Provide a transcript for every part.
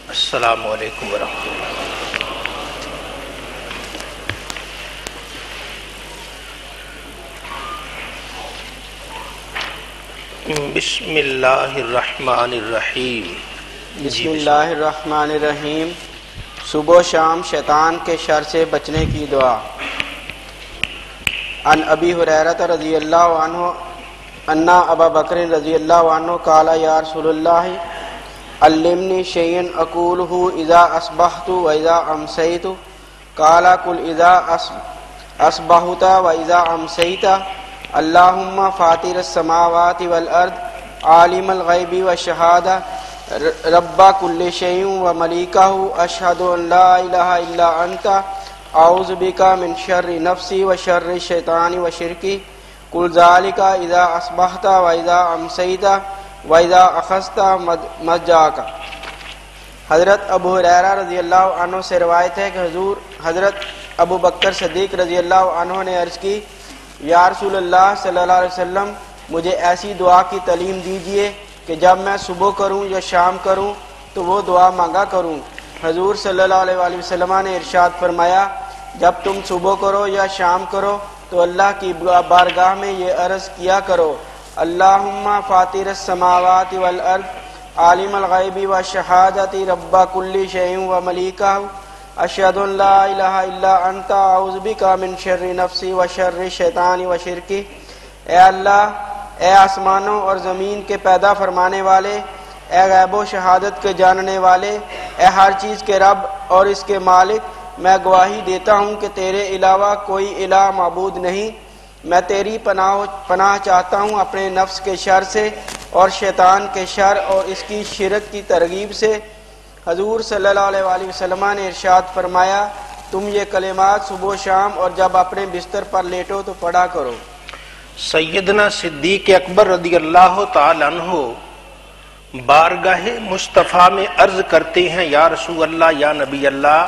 السلام علیکم ورحمۃ اللہ۔ بسم اللہ الرحمن الرحیم۔ بسم اللہ الرحمن الرحیم۔ صبح و شام شیطان کے شر سے بچنے کی دعا۔ عن ابی ہریرہ رضی اللہ عنہ ان ابا بکر رضی اللہ عنہ قال یا رسول اللہ علمنی شیئا اقولہ اذا اصبحت و اذا امسیت قال قل اذا اصبحت و اذا امسیت اللہم فاطر السماوات والارض عالم الغیب والشہادہ رب کل شیء و ملیکہ اشہد ان لا الہ الا انت اعوذ بک من شر نفسی و شر الشیطان و شرکی قل ذالک اذا اصبحت و اذا امسیت و اذا اخذت مضجعک۔ حضرت ابو ہریرہ رضی اللہ عنہ سے روایت ہے کہ حضور حضرت ابو بکر صدیق رضی اللہ عنہ نے عرض کی، یا رسول اللہ صلی اللہ علیہ وسلم مجھے ایسی دعا کی تعلیم دیجئے کہ جب میں صبح کروں یا شام کروں تو وہ دعا مانگا کروں۔ حضور صلی اللہ علیہ وآلہ وسلم نے ارشاد فرمایا، جب تم صبح کرو یا شام کرو تو اللہ کی بارگاہ میں یہ عرض کیا کرو، اللہم فاطر السماوات والارض عالم الغیب والشہادۃ رب کل شیء و ملیکہ اشہد ان لا الہ الا انت اعوذ بک من شر نفسی و شر الشیطان و شرکی۔ اے اللہ، اے آسمانوں اور زمین کے پیدا فرمانے والے، اے غیب و شہادت کے جاننے والے، اے ہر چیز کے رب اور اس کے مالک، میں گواہی دیتا ہوں کہ تیرے علاوہ کوئی الہ معبود نہیں۔ میں تیری پناہ چاہتا ہوں اپنے نفس کے شر سے اور شیطان کے شر اور اس کی شرک کی ترغیب سے۔ حضور صلی اللہ علیہ وآلہ وسلم نے ارشاد فرمایا، تم یہ کلمات صبح و شام اور جب اپنے بستر پر لیٹو تو پڑھا کرو۔ سیدنا صدیق اکبر رضی اللہ تعالی عنہ بارگاہ مصطفیٰ میں عرض کرتے ہیں، یا رسول اللہ، یا نبی اللہ،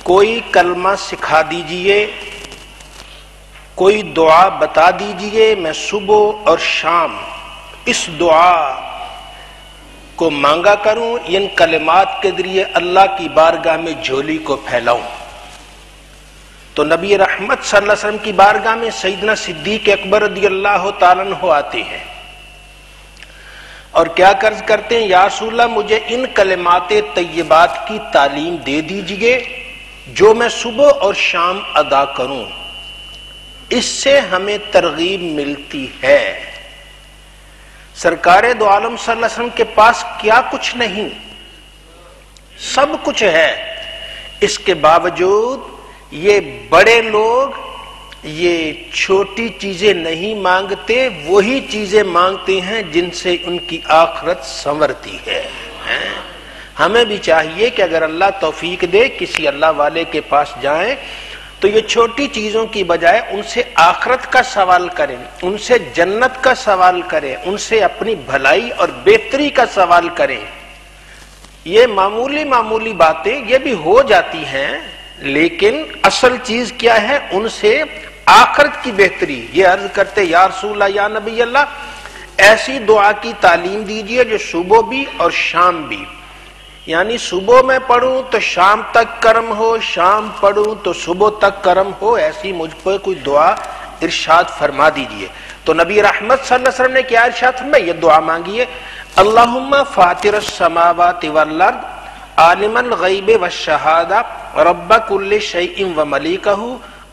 کوئی کلمہ سکھا دیجئے، کوئی دعا بتا دیجئے، میں صبح اور شام اس دعا کو مانگا کروں، ان کلمات کے ذریعے اللہ کی بارگاہ میں جھولی کو پھیلاؤں۔ تو نبی رحمت صلی اللہ علیہ وسلم کی بارگاہ میں سیدنا صدیق اکبر رضی اللہ تعالیٰ عنہ آتے ہیں اور کیا عرض کرتے ہیں، یا رسول اللہ مجھے ان کلمات طیبات کی تعلیم دے دیجئے جو میں صبح اور شام ادا کروں، اس سے ہمیں ترغیب ملتی ہے۔ سرکار دو عالم صلی اللہ علیہ وسلم کے پاس کیا کچھ نہیں، سب کچھ ہے، اس کے باوجود یہ بڑے لوگ یہ چھوٹی چیزیں نہیں مانگتے، وہی چیزیں مانگتے ہیں جن سے ان کی آخرت سنورتی ہے۔ ہمیں بھی چاہیے کہ اگر اللہ توفیق دے کسی اللہ والے کے پاس جائیں تو یہ چھوٹی چیزوں کی بجائے ان سے آخرت کا سوال کریں، ان سے جنت کا سوال کریں، ان سے اپنی بھلائی اور بہتری کا سوال کریں۔ یہ معمولی باتیں یہ بھی ہو جاتی ہیں، لیکن اصل چیز کیا ہے، ان سے آخرت کی بہتری۔ یہ عرض کرتے، یا رسول اللہ، یا نبی اللہ، ایسی دعا کی تعلیم دیجئے جو صبح بھی اور شام بھی، یعنی صبح میں پڑھوں تو شام تک کرم ہو، شام پڑھوں تو صبح تک کرم ہو، ایسی مجھ پر کوئی دعا ارشاد فرما دیجئے۔ تو نبی رحمت صلی اللہ علیہ وسلم نے کیا ارشاد فرمایا، یہ دعا مانگیے، اللہم فاطر السماوات والارض عالم الغیب والشہادہ رب کل شیء و ملیکہ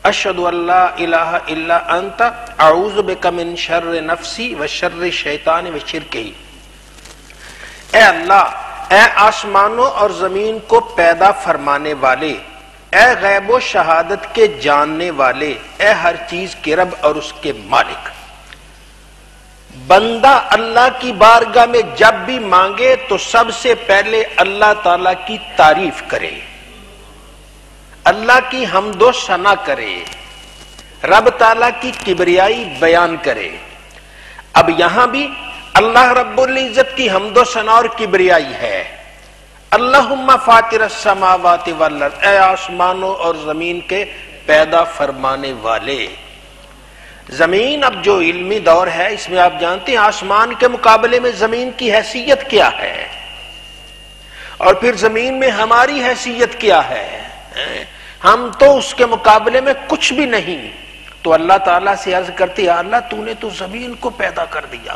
اشہد ان لا الہ الا انت اعوذ بک من شر نفسی و شر الشیطان و شرکہ۔ اے اللہ، اے آسمانوں اور زمین کو پیدا فرمانے والے، اے غیب و شہادت کے جاننے والے، اے ہر چیز کے رب اور اس کے مالک، بندہ اللہ کی بارگاہ میں جب بھی مانگے تو سب سے پہلے اللہ تعالیٰ کی تعریف کرے، اللہ کی حمد و ثنا کرے، رب تعالیٰ کی کبریائی بیان کرے۔ اب یہاں بھی اللہ رب العزت کی حمد و ثنا اور کبریائی ہے، اللہم فاطر السماوات والارض، اے آسمانوں اور زمین کے پیدا فرمانے والے۔ زمین اب جو علمی دور ہے اس میں آپ جانتے ہیں آسمان کے مقابلے میں زمین کی حیثیت کیا ہے، اور پھر زمین میں ہماری حیثیت کیا ہے؟ ہم تو اس کے مقابلے میں کچھ بھی نہیں. تو اللہ تعالیٰ سے عرض کرتے یا اللہ تو نے تو زمین کو پیدا کر دیا،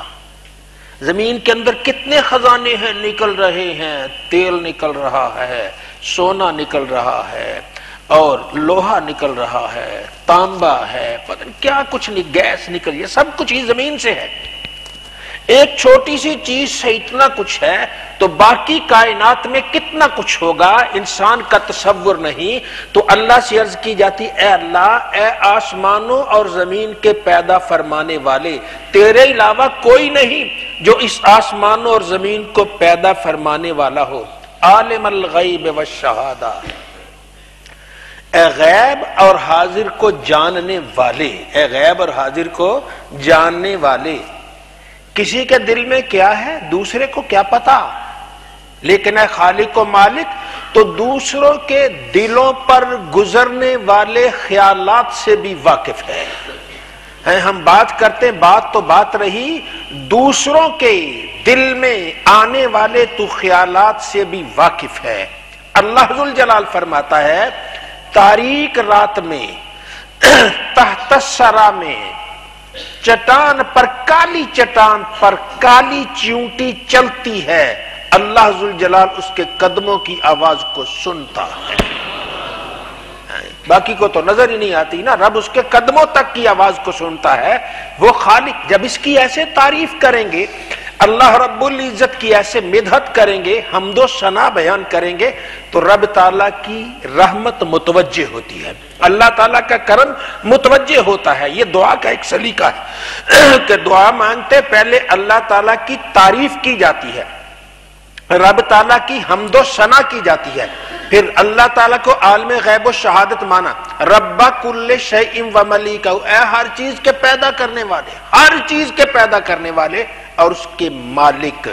زمین کے اندر کتنے خزانے ہیں نکل رہے ہیں، تیل نکل رہا ہے، سونا نکل رہا ہے، اور لوہا نکل رہا ہے، تانبا ہے، پتہ نہیں کیا کچھ نہیں، گیس نکل رہی ہے، سب کچھ ہی زمین سے ہے. ایک چھوٹی سی چیز سے اتنا کچھ ہے تو باقی کائنات میں کتنا کچھ ہوگا انسان کا تصور نہیں. تو اللہ سے عرض کی جاتی اے اللہ، اے آسمانوں اور زمین کے پیدا فرمانے والے، تیرے علاوہ کوئی نہیں جو اس آسمانوں اور زمین کو پیدا فرمانے والا ہو. عالم الغیب والشہادہ، اے غیب اور حاضر کو جاننے والے، اے غیب اور حاضر کو جاننے والے. کسی کے دل میں کیا ہے دوسرے کو کیا پتا، لیکن اے خالق و مالک تو دوسروں کے دلوں پر گزرنے والے خیالات سے بھی واقف ہے. ہم بات کرتے بات تو بات رہی، دوسروں کے دل میں آنے والے تو خیالات سے بھی واقف ہے. اللہ ذوالجلال فرماتا ہے تاریک رات میں تحت الثری میں چٹان پر کالی چٹان پر کالی چیونٹی چلتی ہے، اللہ ذوالجلال اس کے قدموں کی آواز کو سنتا ہے. باقی کو تو نظر ہی نہیں آتی نا، رب اس کے قدموں تک کی آواز کو سنتا ہے. وہ خالق جب اس کی ایسے تعریف کریں گے، اللہ رب العزت کی ایسے مدحت کریں گے، حمد و ثنا بیان کریں گے، تو رب تعالیٰ کی رحمت متوجہ ہوتی ہے، اللہ تعالیٰ کا کرم متوجہ ہوتا ہے. یہ دعا کا ایک سلیقہ ہے کہ دعا مانگتے پہلے اللہ تعالیٰ کی تعریف کی جاتی ہے، رب تعالیٰ کی حمد و ثنا کی جاتی ہے، پھر اللہ تعالیٰ کو عالم غیب و شہادت مانا، رب کل شیء و ملیکہ، اے ہر چیز کے پیدا کرنے والے، ہر چیز کے پیدا کرنے والے اور اس کے مالک.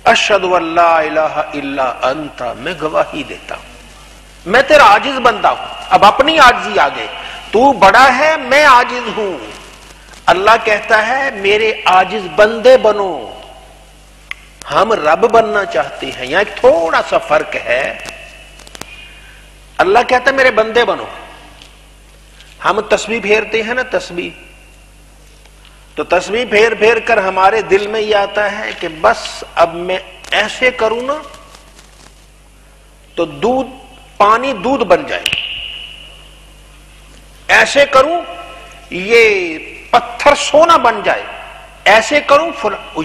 اشہد ان لا الہ الا انت، میں گواہی دیتا ہوں میں تیرا عاجز بندہ ہوں. اب اپنی عاجزی آگے، تو بڑا ہے میں عاجز ہوں. اللہ کہتا ہے میرے عاجز بندے بنو. ہم رب بننا چاہتے ہیں، یہاں ایک تھوڑا سا فرق ہے. اللہ کہتا ہے میرے بندے بنو. ہم تسبیح پھیرتے ہیں نا، تسبیح، تو تسبیح پھیر پھیر کر ہمارے دل میں یہ آتا ہے کہ بس اب میں ایسے کروں نا تو دودھ پانی دودھ بن جائے، ایسے کروں یہ پتھر سونا بن جائے، ایسے کروں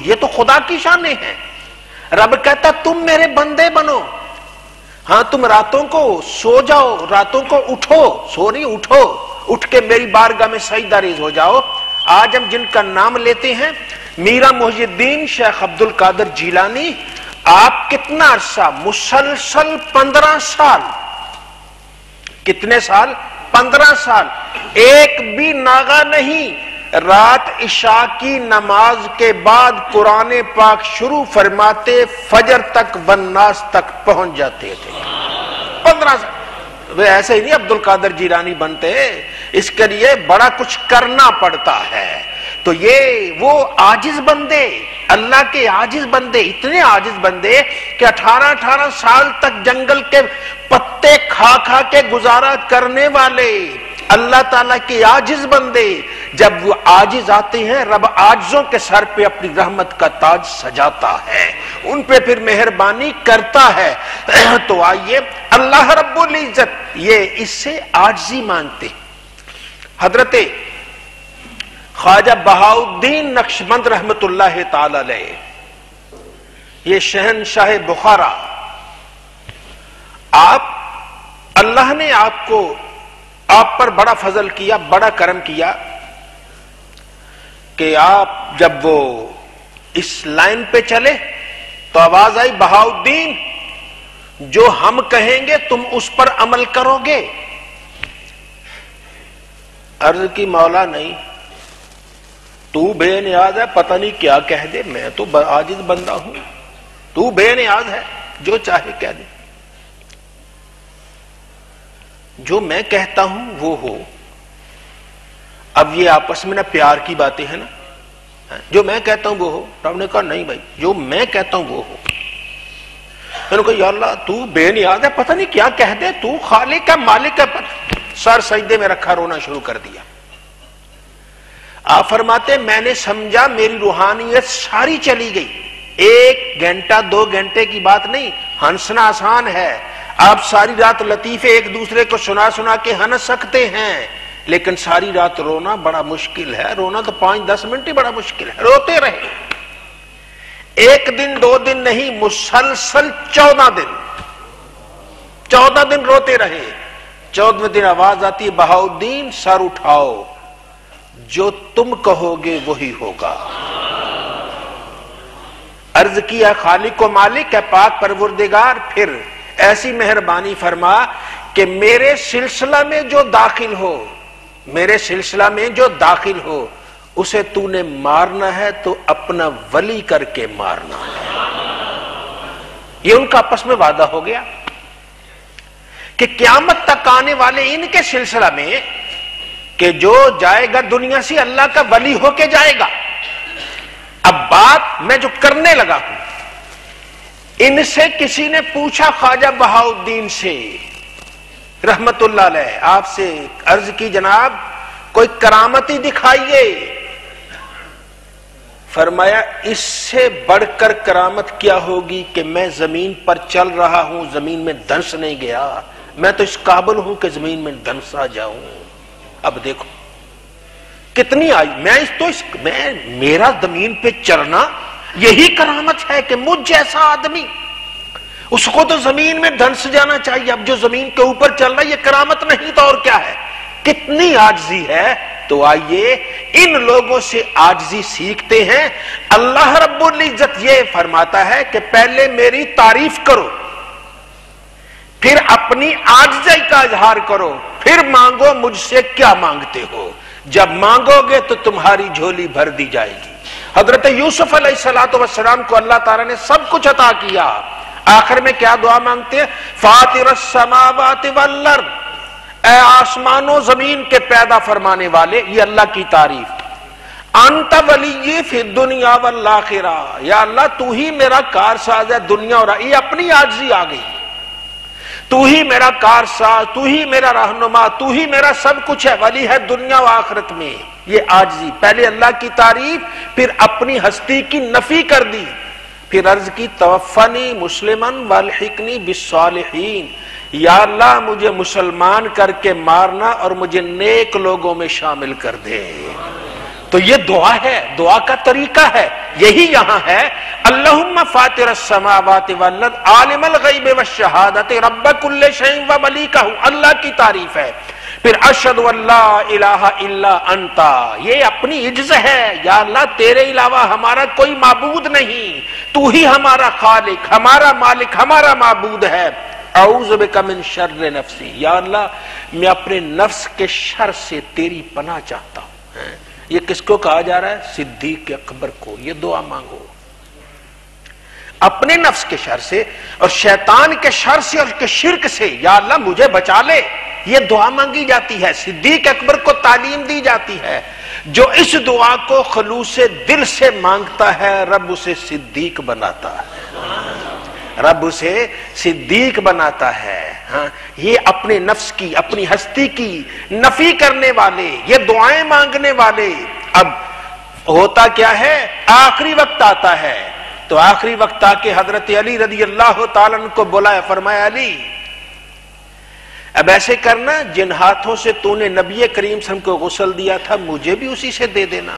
یہ تو خدا کی شانیں ہیں. رب کہتا تم میرے بندے بنو. ہاں تم راتوں کو سو جاؤ، راتوں کو اٹھو، سو نہیں اٹھو، اٹھ کے میری بارگاہ میں سجدہ ریز ہو جاؤ. آج ہم جن کا نام لیتے ہیں میرا محی الدین شیخ عبد القادر جیلانی، آپ کتنا عرصہ مسلسل 15 سال، کتنے سال؟ 15 سال ایک بھی ناغہ نہیں، رات عشاء کی نماز کے بعد قرآن پاک شروع فرماتے فجر تک والناس تک پہنچ جاتے تھے. 15 سال. وہ ایسے ہی نہیں عبد القادر جیلانی بنتے، اس کے لیے بڑا کچھ کرنا پڑتا ہے. تو یہ وہ عاجز بندے، اللہ کے عاجز بندے، اتنے عاجز بندے کہ 18 سال تک جنگل کے پتے کھا کھا کے گزارا کرنے والے اللہ تعالیٰ کے عاجز بندے، جب وہ عاجز آتے ہیں رب عاجزوں کے سر پہ اپنی رحمت کا تاج سجاتا ہے، ان پہ پھر مہربانی کرتا ہے. تو آئیے اللہ رب العزت یہ اس سے عاجزی مانگتے. حضرت خواجہ بہاؤالدین نقشبند رحمت اللہ تعالی علیہ، یہ شہنشاہ بخارا، اللہ نے آپ پر بڑا فضل کیا، بڑا کرم کیا کہ آپ جب وہ اس لائن پہ چلے تو آواز آئی بہاؤالدین جو ہم کہیں گے تم اس پر عمل کرو گے. عرض کی مولا نہیں، تو بے نیاز ہے، پتہ نہیں کیا کہہ دے، میں تو عاجز بندہ ہوں، تو بے نیاز ہے، جو چاہے کہہ دے، جو میں کہتا ہوں وہ ہو. اب یہ آپس میں نا پیار کی باتیں ہیں نا، جو میں کہتا ہوں وہ ہو. رب نے کہا نہیں بھائی، جو میں کہتا ہوں وہ ہو. میں نے کہا یا اللہ تو بے نیاز ہے، پتہ نہیں کیا کہہ دے، تو خالق ہے مالک ہے، سر سجدے میں رکھا، رونا شروع کر دیا۔ آپ فرماتے میں نے سمجھا میری روحانیت ساری چلی گئی۔ 1 گھنٹہ 2 گھنٹے کی بات نہیں، ہنسنا آسان ہے، آپ ساری رات لطیفے ایک دوسرے کو سنا سنا کے ہنس سکتے ہیں، لیکن ساری رات رونا بڑا مشکل ہے۔ رونا تو 5-10 منٹ ہی بڑا مشکل ہے، روتے رہے 1 دن 2 دن نہیں، مسلسل 14 دن روتے رہے۔ 14ویں دن آواز آتی ہے بہاؤدین سر اٹھاؤ، جو تم کہو گے وہی ہوگا۔ عرض کیا خالق و مالک ہے پاک پروردگار، پھر ایسی مہربانی فرما کہ میرے سلسلہ میں جو داخل ہو اسے تو نے مارنا ہے تو اپنا ولی کر کے مارنا ہے۔ یہ ان کا آپس میں وعدہ ہو گیا کہ قیامت تک آنے والے ان کے سلسلہ میں کہ جو جائے گا دنیا سے اللہ کا ولی ہو کے جائے گا۔ اب بات میں جو کرنے لگا ہوں، ان سے کسی نے پوچھا خواجہ بہاؤدین سے رحمت اللہ علیہ، آپ سے عرض کی جناب کوئی کرامتی دکھائیے۔ فرمایا اس سے بڑھ کر کرامت کیا ہوگی کہ میں زمین پر چل رہا ہوں، زمین میں دنس نہیں گیا، میں تو اس قابل ہوں کہ زمین میں دنسا جاؤں۔ اب دیکھو کتنی آئی، میرا زمین پہ چلنا یہی کرامت ہے کہ مجھ جیسا آدمی، اس کو تو زمین میں دھنس جانا چاہیے، اب جو زمین کے اوپر چل رہا ہے یہ کرامت نہیں تو اور کیا ہے؟ کتنی عاجزی ہے۔ تو آئیے ان لوگوں سے عاجزی سیکھتے ہیں۔ اللہ رب العزت یہ فرماتا ہے کہ پہلے میری تعریف کرو، پھر اپنی عاجزی کا اظہار کرو، پھر مانگو مجھ سے کیا مانگتے ہو، جب مانگو گے تو تمہاری جھولی بھر دی جائے گی۔ حضرت یوسف علیہ السلام کو اللہ تعالیٰ نے سب کچھ عطا کیا، آخر میں کیا دعا مانگتے ہیں؟ فاطر السماوات والارض، اے آسمان و زمین کے پیدا فرمانے والے، یہ اللہ کی تعریف۔ انت ولی فی الدنیا والآخرہ، یا اللہ تو ہی میرا کارساز ہے دنیا اور یہ اپنی عاجزی آ گئی، تو ہی میرا کارساز، تو ہی میرا رہنما، تو ہی میرا سب کچھ ہے، ولی ہے دنیا و آخرت میں۔ یہ عاجزی، پہلے اللہ کی تعریف، پھر اپنی ہستی کی نفی کر دی، پھر عرض کی توفنی مسلمن والحقنی بالصالحین، یا اللہ مجھے مسلمان کر کے مارنا اور مجھے نیک لوگوں میں شامل کر دے۔ تو یہ دعا ہے، دعا کا طریقہ ہے، یہی یہاں ہے۔ اللہم فاطر السماوات والارض عالم الغیب والشہادۃ رب کل شیء وملیکہ، اللہ کی تعریف ہے۔ پھر اشہد ان لا الہ الا انت، یہ اپنی عجز ہے، یا اللہ تیرے علاوہ ہمارا کوئی معبود نہیں، تو ہی ہمارا خالق، ہمارا مالک، ہمارا معبود ہے۔ اعوذ بک من شر نفسی، یا اللہ میں اپنے نفس کے شر سے تیری پناہ چاہتا ہوں۔ یہ کس کو کہا جا رہا ہے؟ صدیق اکبر کو۔ یہ دعا مانگو اپنے نفس کے شر سے اور شیطان کے شر سے اور کے شرک سے، یا اللہ مجھے بچا لے، یہ دعا مانگی جاتی ہے، صدیق اکبر کو تعلیم دی جاتی ہے۔ جو اس دعا کو خلوص دل سے مانگتا ہے رب اسے صدیق بناتا ہے، رب اسے صدیق بناتا ہے۔ ہاں یہ اپنے نفس کی، اپنی ہستی کی نفی کرنے والے، یہ دعائیں مانگنے والے۔ اب ہوتا کیا ہے؟ آخری وقت آتا ہے، تو آخری وقت آ کے حضرت علی رضی اللہ تعالیٰ عنہ کو بلایا، فرمایا علی اب ایسے کرنا، جن ہاتھوں سے تو نے نبی کریم صلی اللہ علیہ وسلم کو غسل دیا تھا مجھے بھی اسی سے دے دینا۔